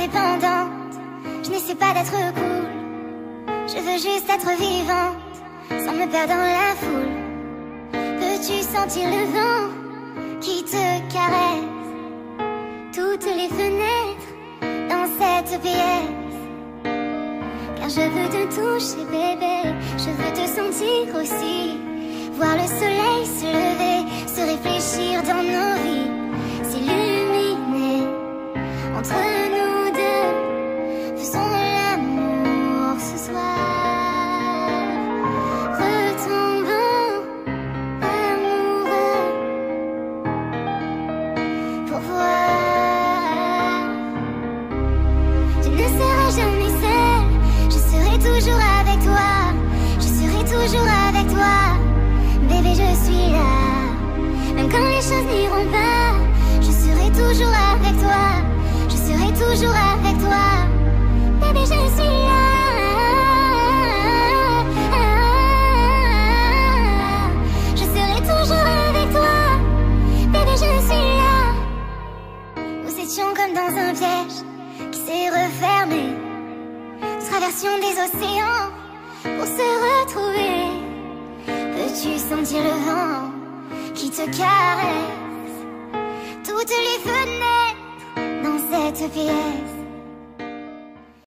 indépendante. Je n'essaie pas d'être cool, je veux juste être vivante, sans me perdre dans la foule. Peux-tu sentir le vent qui te caresse toutes les fenêtres dans cette pièce? Car je veux te toucher bébé, je veux te sentir aussi, voir le soleil se lever, se réfléchir dans nos vies, s'illuminer entre nous deux. Faisons l'amour ce soir, retombons amoureux pour voir. Tu ne seras jamais seule, je serai toujours avec toi, je serai toujours avec toi. Bébé, je suis là, même quand les choses n'iront pas, je serai toujours avec toi, je serai toujours avec toi. Bébé, je suis là, je serai toujours avec toi. Bébé, je suis là. Nous étions comme dans un piège qui s'est refermé. Nous traversions des océans pour se retrouver. Peux-tu sentir le vent qui te caresse toutes les fenêtres dans cette pièce?